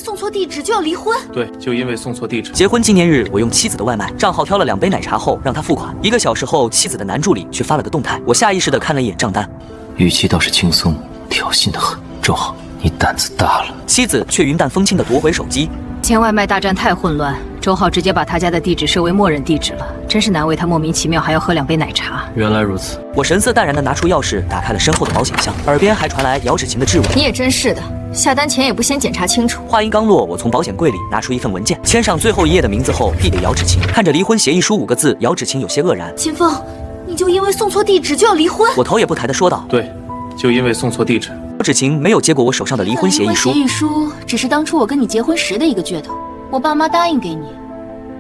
送错地址就要离婚？对，就因为送错地址。结婚纪念日，我用妻子的外卖账号挑了2杯奶茶后让她付款。1个小时后，妻子的男助理却发了个动态，我下意识地看了一眼账单，语气倒是轻松，挑衅得很。周浩，你胆子大了。妻子却云淡风轻地夺回手机。签外卖大战太混乱，周浩直接把他家的地址设为默认地址了，真是难为他莫名其妙还要喝2杯奶茶。原来如此。我神色淡然地拿出钥匙，打开了身后的保险箱，耳边还传来姚芷晴的质问：“你也真是的，下单前也不先检查清楚。”话音刚落，我从保险柜里拿出一份文件，签上最后一页的名字后递给姚芷晴。看着离婚协议书5个字，姚芷晴有些愕然：“秦风，你就因为送错地址就要离婚？”我头也不抬地说道：“对，就因为送错地址。”姚芷晴没有接过我手上的离婚协议书。离婚协议书只是当初我跟你结婚时的一个噱头，我爸妈答应给你，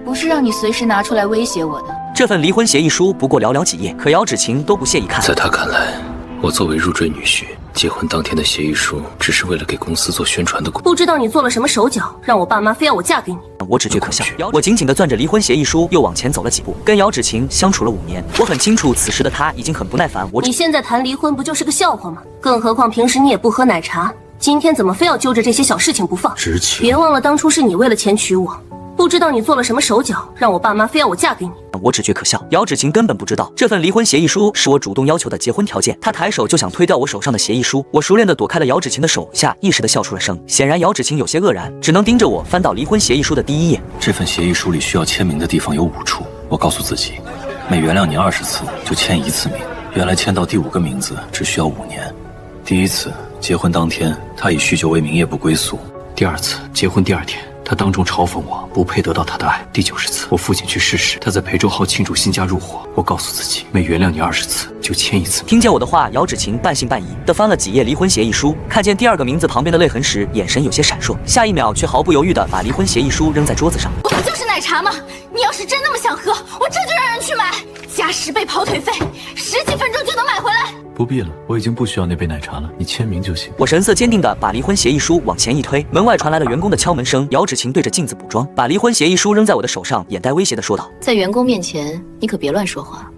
不是让你随时拿出来威胁我的。这份离婚协议书不过寥寥几页，可姚芷晴都不屑一看。在他看来，我作为入赘女婿，结婚当天的协议书只是为了给公司做宣传的不知道你做了什么手脚，让我爸妈非要我嫁给你。我只觉可笑。我紧紧地攥着离婚协议书，又往前走了几步。跟姚芷晴相处了5年，我很清楚此时的她已经很不耐烦。你现在谈离婚不就是个笑话吗？更何况平时你也不喝奶茶，今天怎么非要揪着这些小事情不放？知情。别忘了当初是你为了钱娶我，不知道你做了什么手脚，让我爸妈非要我嫁给你。我只觉可笑。姚芷晴根本不知道，这份离婚协议书是我主动要求的结婚条件。她抬手就想推掉我手上的协议书，我熟练地躲开了姚芷晴的手，下意识地笑出了声。显然姚芷晴有些愕然，只能盯着我翻到离婚协议书的第1页。这份协议书里需要签名的地方有5处，我告诉自己，每原谅你20次就签1次名。原来签到第5个名字只需要5年。第1次，结婚当天，他以酗酒为名夜不归宿；第2次，结婚第2天，他当众嘲讽我不配得到他的爱。第90次，我父亲去世时，他在陪周浩庆祝新家入伙。我告诉自己，每原谅你20次就签1次。听见我的话，姚芷晴半信半疑地翻了几页离婚协议书，看见第2个名字旁边的泪痕时，眼神有些闪烁，下一秒却毫不犹豫地把离婚协议书扔在桌子上。不就是奶茶吗？你要是真那么想喝，我这就让人去买，加10倍跑腿费，10几分钟就能买回来。不必了，我已经不需要那杯奶茶了，你签名就行。我神色坚定地把离婚协议书往前一推，门外传来了员工的敲门声。姚芷晴对着镜子补妆，把离婚协议书扔在我的手上，眼带威胁地说道：“在员工面前，你可别乱说话，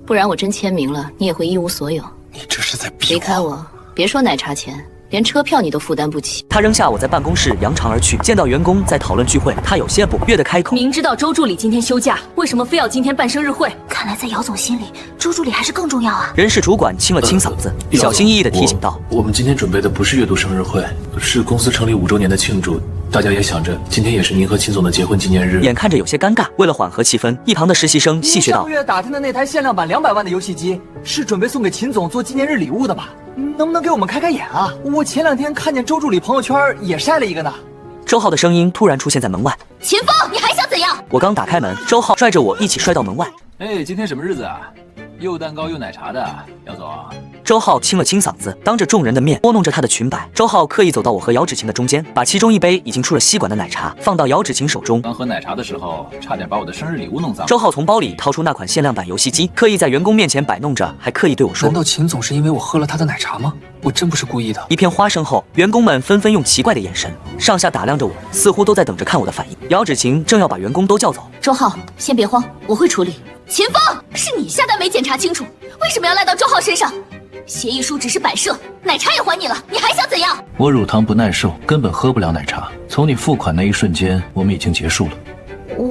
不然我真签名了，你也会一无所有。你这是在逼我？离开我，别说奶茶钱，连车票你都负担不起。”他扔下我在办公室扬长而去。见到员工在讨论聚会，他有些不悦地开口：“明知道周助理今天休假，为什么非要今天办生日会？看来在姚总心里，周助理还是更重要啊。”人事主管清了清嗓子，小心翼翼地提醒道：“我们今天准备的不是阅读生日会，是公司成立5周年的庆祝。大家也想着今天也是您和秦总的结婚纪念日。”眼看着有些尴尬，为了缓和气氛，一旁的实习生戏谑道：“上个月打听的那台限量版200万的游戏机，是准备送给秦总做纪念日礼物的吧？能不能给我们开开眼啊？我前2天看见周助理朋友圈也晒了一个呢。”周浩的声音突然出现在门外。“秦风，你还想怎样？”我刚打开门，周浩拽着我一起摔到门外。“哎，今天什么日子啊？又蛋糕又奶茶的，姚总。”周浩清了清嗓子，当着众人的面拨弄着她的裙摆。周浩刻意走到我和姚芷晴的中间，把其中一杯已经出了吸管的奶茶放到姚芷晴手中。刚喝奶茶的时候，差点把我的生日礼物弄脏。周浩从包里掏出那款限量版游戏机，刻意在员工面前摆弄着，还刻意对我说：“难道秦总是因为我喝了他的奶茶吗？我真不是故意的。”一片花生后，员工们纷纷用奇怪的眼神上下打量着我，似乎都在等着看我的反应。姚芷晴正要把员工都叫走。“周浩，先别慌，我会处理。”“秦风，是你下单没检查清楚，为什么要赖到周浩身上？协议书只是摆设，奶茶也还你了，你还想怎样？”“我乳糖不耐受，根本喝不了奶茶。从你付款那一瞬间，我们已经结束了。”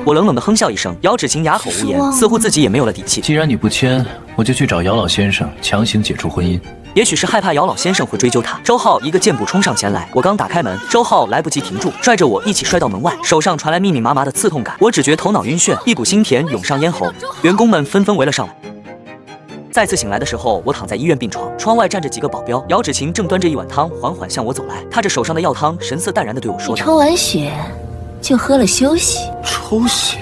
我冷冷地哼笑一声，姚芷晴哑口无言，似乎自己也没有了底气。既然你不签，我就去找姚老先生强行解除婚姻。也许是害怕姚老先生会追究他，周浩一个箭步冲上前来。我刚打开门，周浩来不及停住，拽着我一起摔到门外，手上传来密密麻麻的刺痛感。我只觉头脑晕眩，一股腥甜涌上咽喉。员工们纷纷围了上来。再次醒来的时候，我躺在医院病床，窗外站着几个保镖。姚芷晴正端着一碗汤缓缓向我走来，踏着手上的药汤，神色淡然地对我说道：“抽完血就喝了休息。”“抽血？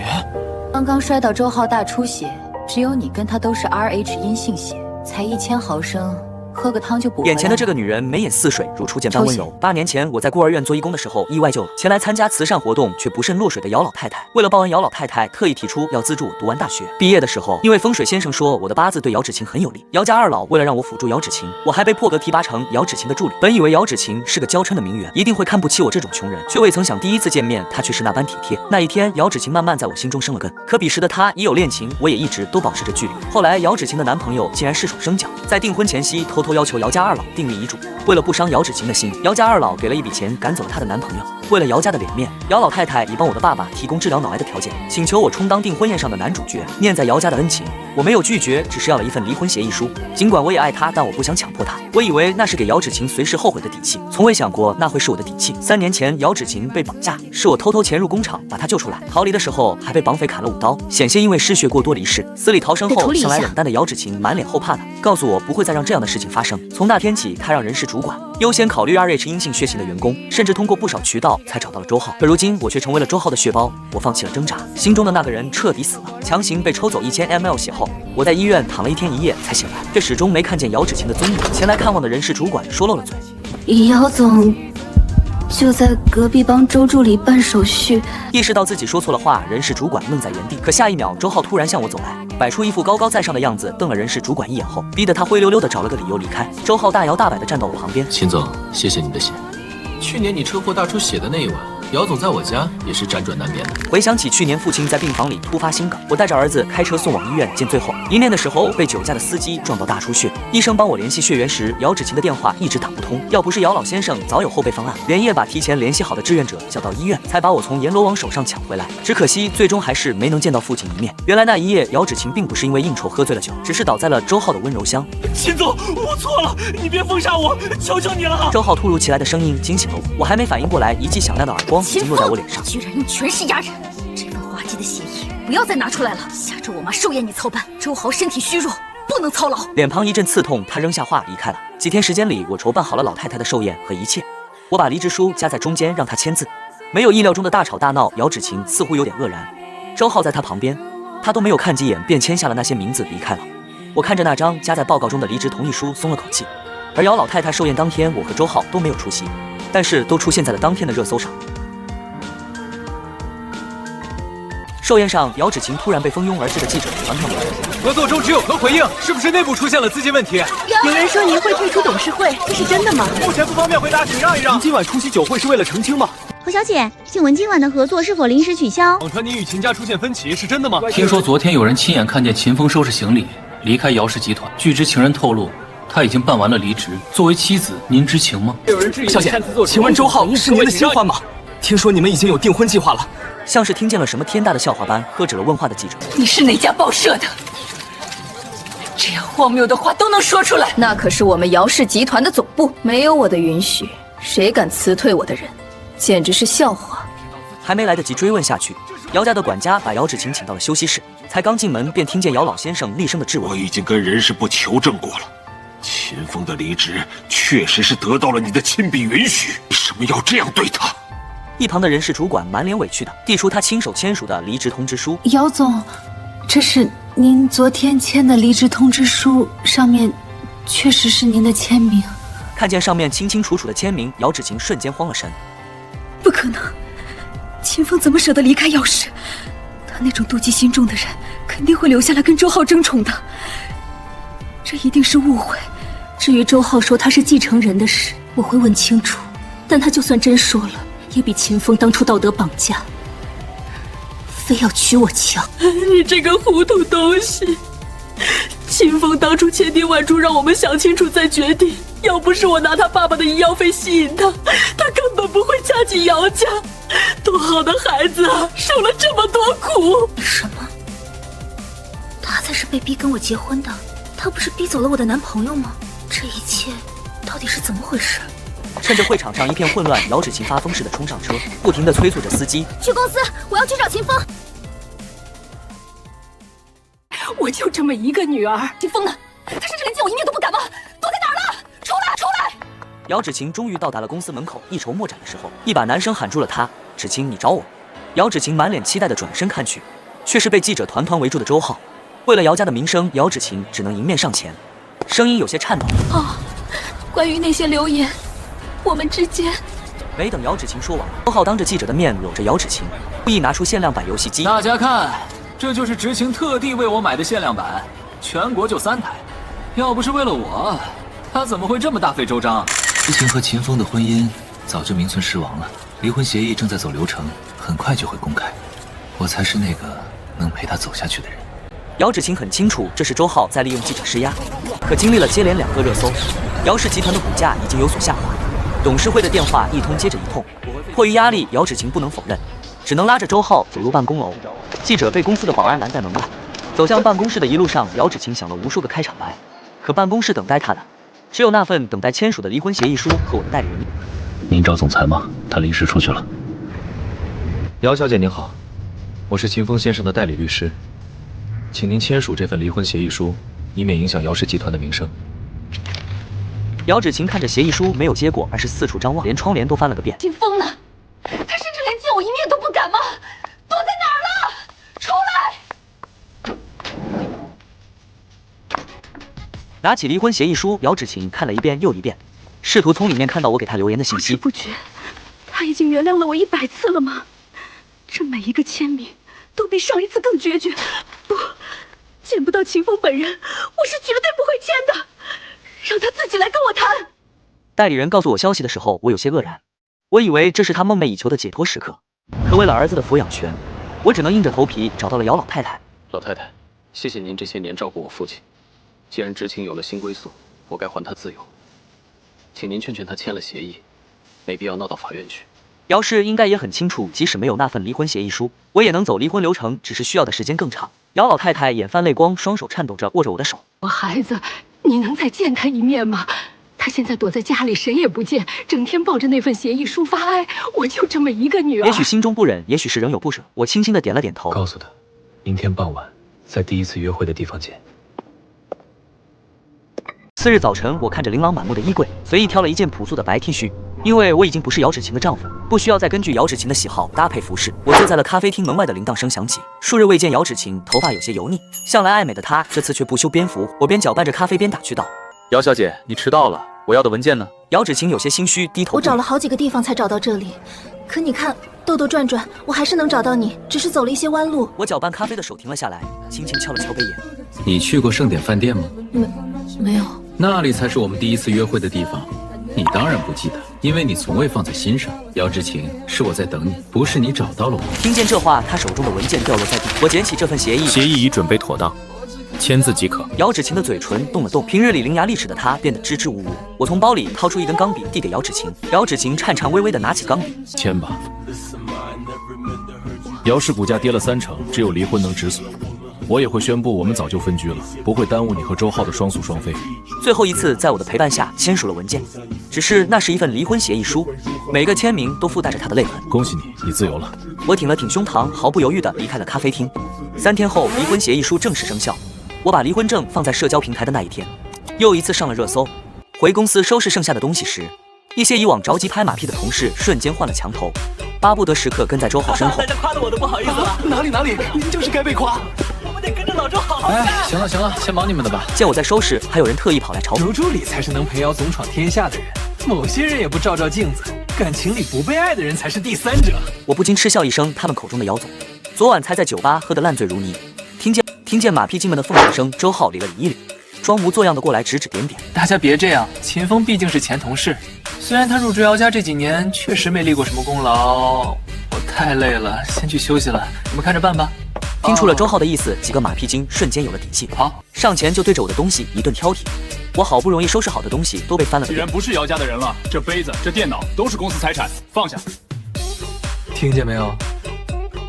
刚刚摔到周浩大出血，只有你跟他都是 RH 阴性血，才1000毫升。”喝个汤就补回来。眼前的这个女人眉眼似水，如初见般温柔。8年前我在孤儿院做义工的时候，意外救了前来参加慈善活动却不慎落水的姚老太太。为了报恩，姚老太太特意提出要资助我读完大学。毕业的时候，因为风水先生说我的八字对姚芷晴很有利，姚家二老为了让我辅助姚芷晴，我还被破格提拔成姚芷晴的助理。本以为姚芷晴是个娇嗔的名媛，一定会看不起我这种穷人，却未曾想第一次见面，她却是那般体贴。那一天，姚芷晴慢慢在我心中生了根。可彼时的她已有恋情，我也一直都保持着距离。后来，姚芷晴的男朋友竟然失手生脚，在订婚前夕偷偷偷要求姚家二老订立遗嘱。为了不伤姚芷晴的心，姚家二老给了一笔钱赶走了她的男朋友。为了姚家的脸面，姚老太太已帮我的爸爸提供治疗脑癌的条件，请求我充当订婚宴上的男主角。念在姚家的恩情，我没有拒绝，只是要了一份离婚协议书。尽管我也爱他，但我不想强迫他。我以为那是给姚芷晴随时后悔的底气，从未想过那会是我的底气。3年前，姚芷晴被绑架，是我偷偷潜入工厂把她救出来。逃离的时候还被绑匪砍了5刀，险些因为失血过多离世。死里逃生后，向来冷淡的姚芷晴满脸后怕的，告诉我不会再让这样的事情发生。从那天起，她让人事主管优先考虑RH 阴性血型的员工，甚至通过不少渠道才找到了周浩。可如今我却成为了周浩的血包，我放弃了挣扎，心中的那个人彻底死了，强行被抽走1000 ml 血后，我在医院躺了1天1夜才醒来，却始终没看见姚芷晴的踪影。前来看望的人事主管说漏了嘴，姚总就在隔壁帮周助理办手续。意识到自己说错了话，人事主管愣在原地。可下一秒，周浩突然向我走来，摆出一副高高在上的样子，瞪了人事主管一眼后，逼得他灰溜溜的找了个理由离开。周浩大摇大摆的站到我旁边，秦总，谢谢你的血。去年你车祸大出血的那一晚，姚总在我家也是辗转难眠的。回想起去年父亲在病房里突发心梗，我带着儿子开车送往医院见最后一面的时候，被酒驾的司机撞到大出血。医生帮我联系血源时，姚芷晴的电话一直打不通。要不是姚老先生早有后备方案，连夜把提前联系好的志愿者叫到医院，才把我从阎罗王手上抢回来。只可惜最终还是没能见到父亲一面。原来那一夜，姚芷晴并不是因为应酬喝醉了酒，只是倒在了周浩的温柔乡。秦总，我错了，你别封杀我，求求你了！周浩突如其来的声音惊醒了我还没反应过来，一记响亮的耳光已经落在我脸上。居然用权势压人！这份滑稽的协议不要再拿出来了。下周我妈寿宴你操办，周豪身体虚弱，不能操劳。脸庞一阵刺痛，他扔下话离开了。几天时间里，我筹办好了老太太的寿宴和一切。我把离职书夹在中间，让她签字。没有意料中的大吵大闹，姚芷晴似乎有点愕然。周浩在她旁边，他都没有看几眼，便签下了那些名字离开了。我看着那张夹在报告中的离职同意书，松了口气。而姚老太太寿宴当天，我和周浩都没有出席，但是都出现在了当天的热搜上。寿宴上，姚芷晴突然被蜂拥而至的记者团团围住。合作中只有何回应，是不是内部出现了资金问题？有人说您会退出董事会，这是真的吗？目前不方便回答，请让一让。您今晚出席酒会是为了澄清吗？何小姐，请问今晚的合作是否临时取消？网传您与秦家出现分歧，是真的吗？听说昨天有人亲眼看见秦风收拾行李离开姚氏集团。据知情人透露，他已经办完了离职。作为妻子，您知情吗？有人质疑小姐，请问周浩是您的新欢吗？听说你们已经有订婚计划了。像是听见了什么天大的笑话般，喝止了问话的记者。你是哪家报社的？这样荒谬的话都能说出来？那可是我们姚氏集团的总部，没有我的允许，谁敢辞退我的人，简直是笑话。还没来得及追问下去，姚家的管家把姚芷晴请到了休息室。才刚进门，便听见姚老先生厉声的质问：“我已经跟人事部求证过了，秦风的离职确实是得到了你的亲笔允许，为什么要这样对他？”一旁的人事主管满脸委屈的递出他亲手签署的离职通知书。姚总，这是您昨天签的离职通知书，上面确实是您的签名。看见上面清清楚楚的签名，姚芷晴瞬间慌了神。不可能，秦风怎么舍得离开姚氏？他那种妒忌心重的人，肯定会留下来跟周浩争宠的。这一定是误会。至于周浩说他是继承人的事，我会问清楚。但他就算真说了，也比秦风当初道德绑架，非要娶我强。你这个糊涂东西！秦风当初千叮万嘱让我们想清楚再决定，要不是我拿他爸爸的医药费吸引他，他根本不会嫁进姚家。多好的孩子啊，受了这么多苦！什么？他才是被逼跟我结婚的，他不是逼走了我的男朋友吗？这一切到底是怎么回事？趁着会场上一片混乱，姚芷晴发疯似的冲上车，不停地催促着司机去公司，我要去找秦风。我就这么一个女儿，秦风呢？他甚至连见我一面都不敢吗？躲在哪儿呢？出来，出来！姚芷晴终于到达了公司门口，一筹莫展的时候，一把男声喊住了她：“芷晴，你找我。”姚芷晴满脸期待的转身看去，却是被记者团团围住的周浩。为了姚家的名声，姚芷晴只能迎面上前，声音有些颤抖：“关于那些流言，我们之间……”没等姚芷晴说完，周浩当着记者的面搂着姚芷晴，故意拿出限量版游戏机。大家看，这就是执行特地为我买的限量版，全国就3台。要不是为了我，他怎么会这么大费周章？知晴和秦风的婚姻早就名存实亡了，离婚协议正在走流程，很快就会公开。我才是那个能陪他走下去的人。姚芷晴很清楚这是周浩在利用记者施压，可经历了接连2个热搜，姚氏集团的股价已经有所下滑，董事会的电话一通接着一通。迫于压力，姚芷晴不能否认，只能拉着周浩走入办公楼。记者被公司的保安拦在门外，走向办公室的一路上，姚芷晴想了无数个开场白，可办公室等待她的只有那份等待签署的离婚协议书和我的代理人。您找总裁吗？他临时出去了。姚小姐您好，我是秦风先生的代理律师，请您签署这份离婚协议书，以免影响姚氏集团的名声。姚芷晴看着协议书没有结果，而是四处张望，连窗帘都翻了个遍。秦风呢？他甚至连见我一面都不敢吗？躲在哪儿了？出来！拿起离婚协议书，姚芷晴看了一遍又一遍，试图从里面看到我给他留言的信息。不知不觉，他已经原谅了我100次了吗？这每一个签名都比上一次更决绝。不，见不到秦风本人，我是绝对不会签的。让他自己来跟我谈。代理人告诉我消息的时候，我有些愕然，我以为这是他梦寐以求的解脱时刻，可为了儿子的抚养权，我只能硬着头皮找到了姚老太太。老太太，谢谢您这些年照顾我父亲。既然知青有了新归宿，我该还他自由。请您劝劝他签了协议，没必要闹到法院去。姚氏应该也很清楚，即使没有那份离婚协议书，我也能走离婚流程，只是需要的时间更长。姚老太太眼泛泪光，双手颤抖着握着我的手。我孩子，你能再见他一面吗？他现在躲在家里，谁也不见，整天抱着那份协议书发哀。我就这么一个女儿，也许心中不忍，也许是仍有不舍。我轻轻的点了点头，告诉他，明天傍晚在第一次约会的地方见。次日早晨，我看着琳琅满目的衣柜，随意挑了一件朴素的白 T 恤，因为我已经不是姚芷晴的丈夫，不需要再根据姚芷晴的喜好搭配服饰。我坐在了咖啡厅门外的铃铛声响起，数日未见姚芷晴，头发有些油腻，向来爱美的她这次却不修边幅。我边搅拌着咖啡边打趣道：“姚小姐，你迟到了，我要的文件呢？”姚芷晴有些心虚，低头。我找了好几个地方才找到这里，可你看，兜兜转转，我还是能找到你，只是走了一些弯路。我搅拌咖啡的手停了下来，轻轻敲了敲杯沿。你去过盛典饭店吗？没有。那里才是我们第一次约会的地方。你当然不记得，因为你从未放在心上。姚芷晴，是我在等你，不是你找到了我。听见这话，他手中的文件掉落在地。我捡起这份协议，协议已准备妥当，签字即可。姚芷晴的嘴唇动了动，平日里伶牙俐齿的她变得支支吾吾。我从包里掏出一根钢笔，递给姚芷晴。姚芷晴颤颤巍巍地拿起钢笔，签吧。姚氏股价跌了3成，只有离婚能止损。我也会宣布我们早就分居了，不会耽误你和周浩的双宿双飞。最后一次在我的陪伴下签署了文件，只是那是一份离婚协议书，每个签名都附带着他的泪痕。恭喜你，你自由了。我挺了挺胸膛，毫不犹豫地离开了咖啡厅。3天后，离婚协议书正式生效。我把离婚证放在社交平台的那一天，又一次上了热搜。回公司收拾剩下的东西时，一些以往着急拍马屁的同事瞬间换了墙头，巴不得时刻跟在周浩身后。大家夸的我都不好意思了。哪里，您就是该被夸。我们得跟着老周好好干。行了，先忙你们的吧。见我在收拾，还有人特意跑来嘲讽。周助理才是能陪姚总闯天下的人，某些人也不照照镜子，感情里不被爱的人才是第三者。我不禁嗤笑一声，他们口中的姚总，昨晚才在酒吧喝得烂醉如泥，听见马屁精们的奉承声，周浩理了一礼，装模作样的过来指指点点。大家别这样，秦风毕竟是前同事，虽然他入职姚家这几年确实没立过什么功劳，我太累了，先去休息了，你们看着办吧。听出了周浩的意思，几个马屁精瞬间有了底气。好，上前就对着我的东西一顿挑剔。我好不容易收拾好的东西都被翻了个遍。既然不是姚家的人了，这杯子、这电脑都是公司财产，放下。听见没有？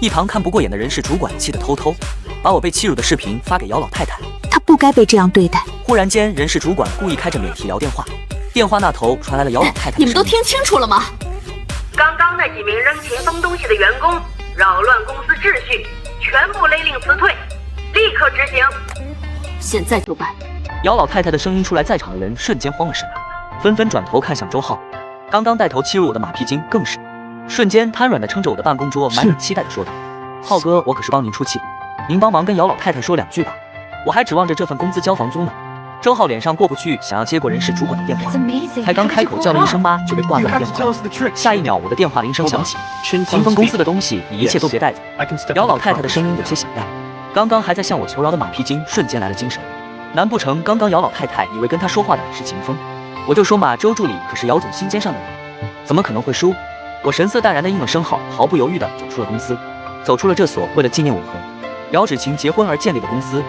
一旁看不过眼的人事主管气得偷偷把我被欺辱的视频发给姚老太太。他不该被这样对待。忽然间，人事主管故意开着免提聊电话，电话那头传来了姚老太太的声音。你们都听清楚了吗？刚刚那几名扔秦风东西的员工扰乱公司秩序，全部勒令辞退，立刻执行。现在就办。姚老太太的声音出来，在场的人瞬间慌了神，纷纷转头看向周浩。刚刚带头欺辱我的马屁精更是瞬间瘫软地撑着我的办公桌，满脸期待地说道：“浩哥，我可是帮您出气，您帮忙跟姚老太太说2句吧，我还指望着这份工资交房租呢。”周浩脸上过不去，想要接过人事主管的电话，才刚开口叫了一声妈，就被挂断了电话。下一秒，我的电话铃声响起，秦风公司的东西你一切都别带走。姚老太太的声音有些险淡，刚刚还在向我求饶的马屁精瞬间来了精神。难不成刚刚姚老太太以为跟他说话的是秦风？我就说嘛，周助理可是姚总心尖上的人，怎么可能会输？我神色淡然的应了声好，毫不犹豫的走出了公司，走出了这所为了纪念我和姚芷晴结婚而建立的公司。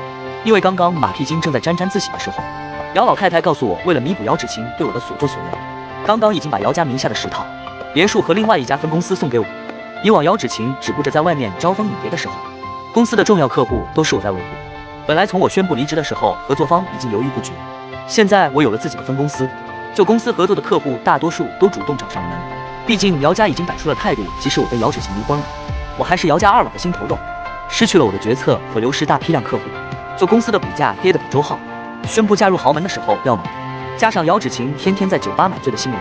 因为刚刚马屁精正在沾沾自喜的时候，姚老太太告诉我，为了弥补姚芷晴对我的所作所为，刚刚已经把姚家名下的10套别墅和另外一家分公司送给我。以往姚芷晴只顾着在外面招蜂引蝶的时候，公司的重要客户都是我在维护。本来从我宣布离职的时候，合作方已经犹豫不决，现在我有了自己的分公司，就公司合作的客户大多数都主动找上门。毕竟姚家已经摆出了态度，即使我跟姚芷晴离婚了，我还是姚家2老的心头肉。失去了我的决策和流失大批量客户，就公司的股价跌得比周浩宣布嫁入豪门的时候要猛。加上姚芷晴天天在酒吧买醉的新闻，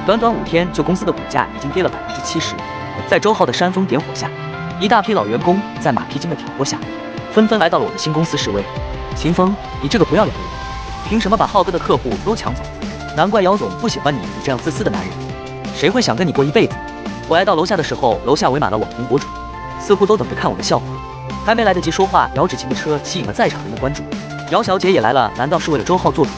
短短5天，就公司的股价已经跌了70%。在周浩的煽风点火下，一大批老员工在马屁精的挑拨下，纷纷来到了我的新公司示威。秦风，你这个不要脸的人，凭什么把浩哥的客户都抢走？难怪姚总不喜欢你这样自私的男人，谁会想跟你过一辈子？我来到楼下的时候，楼下围满了网红博主，似乎都等着看我的笑话。还没来得及说话，姚芷晴的车吸引了在场人的关注。姚小姐也来了，难道是为了周浩做主？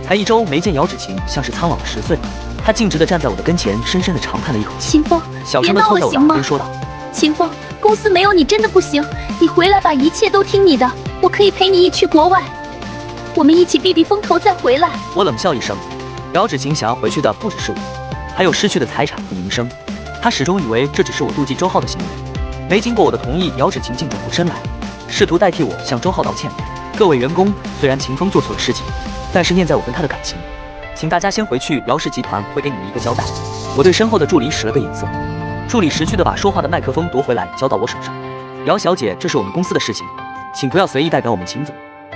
才1周没见姚芷晴，像是苍老了10岁。她径直地站在我的跟前，深深地长叹了一口气。秦风，小声地凑在我的耳边说道：“秦风，公司没有你真的不行，你回来吧，一切都听你的，我可以陪你一去国外，我们一起避避风头再回来。”我冷笑一声，姚芷晴想要回去的不只是我，还有失去的财产和名声。她始终以为这只是我妒忌周浩的行为。没经过我的同意，姚芷晴竟转过身来，试图代替我向周浩道歉。各位员工，虽然秦风做错了事情，但是念在我跟他的感情，请大家先回去，姚氏集团会给你们一个交代。我对身后的助理使了个眼色，助理识趣的把说话的麦克风夺回来，交到我手上。姚小姐，这是我们公司的事情，请不要随意代表我们秦总。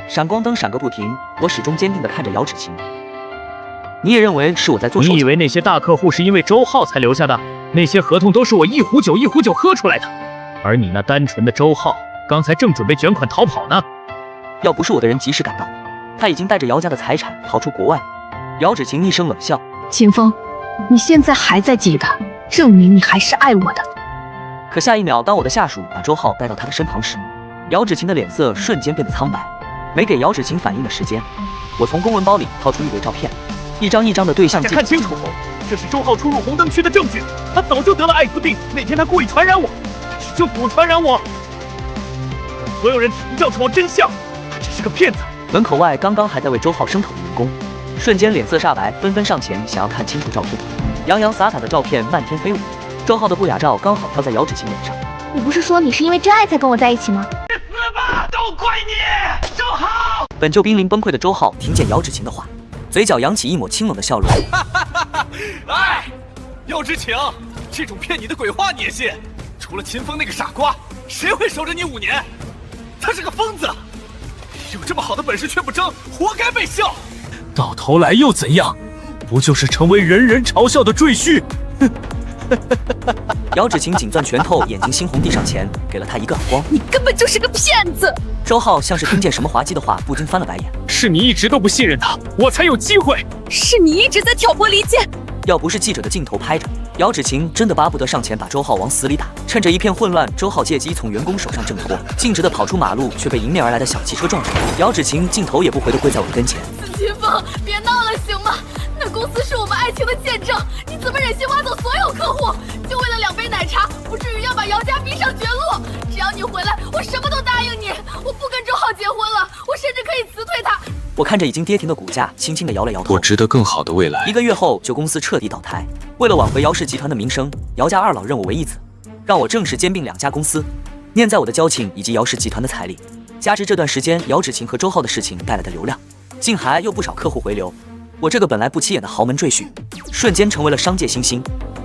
闪光灯闪个不停，我始终坚定地看着姚芷晴。你也认为是我在做手脚？你以为那些大客户是因为周浩才留下的？那些合同都是我一壶酒一壶酒喝出来的。而你那单纯的周浩，刚才正准备卷款逃跑呢。要不是我的人及时赶到，他已经带着姚家的财产逃出国外。姚芷晴一声冷笑：“秦风，你现在还在记得，证明你还是爱我的。”可下一秒，当我的下属把周浩带到他的身旁时，姚芷晴的脸色瞬间变得苍白。没给姚芷晴反应的时间，我从公文包里掏出一叠照片，一张一张的对向看清楚，这是周浩出入红灯区的证据。他早就得了艾滋病，那天他故意传染我，就不传染我。所有人调查真相，他只是个骗子。门口外刚刚还在为周浩声讨的员工，瞬间脸色煞白，纷纷上前想要看清楚照片。洋洋洒洒的照片漫天飞舞，周浩的不雅照刚好飘在姚芷晴脸上。你不是说你是因为真爱才跟我在一起吗？死吧，都怪你，周浩！本就濒临崩溃的周浩听见姚芷晴的话，嘴角扬起一抹清冷的笑容。哎，姚芷晴，这种骗你的鬼话你也信？除了秦风那个傻瓜，谁会守着你5年？他是个疯子，有这么好的本事却不争，活该被笑。到头来又怎样？不就是成为人人嘲笑的赘婿？姚芷晴紧攥拳头，眼睛猩红地上前，给了他一个耳光。你根本就是个骗子！周浩像是听见什么滑稽的话，不禁翻了白眼。是你一直都不信任他，我才有机会。是你一直在挑拨离间。要不是记者的镜头拍着，姚芷晴真的巴不得上前把周浩往死里打。趁着一片混乱，周浩借机从员工手上挣脱，径直的跑出马路，却被迎面而来的小汽车撞着。姚芷晴镜头也不回的跪在我的跟前。秦风，别闹了行吗？那公司是我们爱情的见证，你怎么忍心挖走所有客户？就为了2杯奶茶，不至于要把姚家逼上绝路。只要你回来，我什么都答应你。我不跟周浩结婚了，我甚至可以辞退他。我看着已经跌停的股价，轻轻地摇了摇头。我值得更好的未来。1个月后，就公司彻底倒台。为了挽回姚氏集团的名声，姚家2老认我为义子，让我正式兼并2家公司。念在我的交情以及姚氏集团的财力，加之这段时间姚芷晴和周浩的事情带来的流量，竟还有不少客户回流。我这个本来不起眼的豪门赘婿，瞬间成为了商界新星，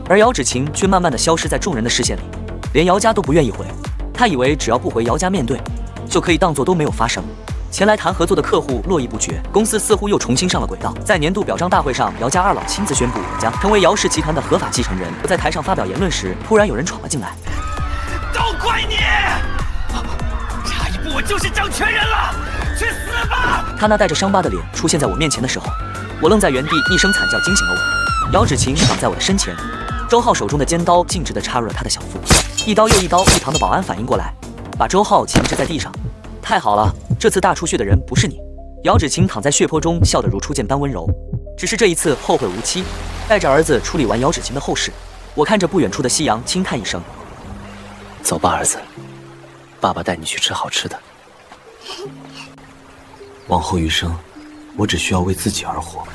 而姚芷晴却慢慢的消失在众人的视线里，连姚家都不愿意回。他以为只要不回姚家面对，就可以当作都没有发生。前来谈合作的客户络绎不绝，公司似乎又重新上了轨道。在年度表彰大会上，姚家2老亲自宣布我将成为姚氏集团的合法继承人。我在台上发表言论时，突然有人闯了进来。都怪你！差一步我就是掌权人了，去死吧！他那带着伤疤的脸出现在我面前的时候，我愣在原地，一声惨叫惊醒了我。姚芷晴挡在我的身前，周浩手中的尖刀径直地插入了他的小腹，一刀又一刀。一旁的保安反应过来，把周浩钳制在地上。太好了，这次大出血的人不是你。姚芷晴躺在血泊中，笑得如初见般温柔。只是这一次后会无期，带着儿子处理完姚芷晴的后事，我看着不远处的夕阳，轻叹一声：“走吧，儿子。爸爸带你去吃好吃的。往后余生，我只需要为自己而活。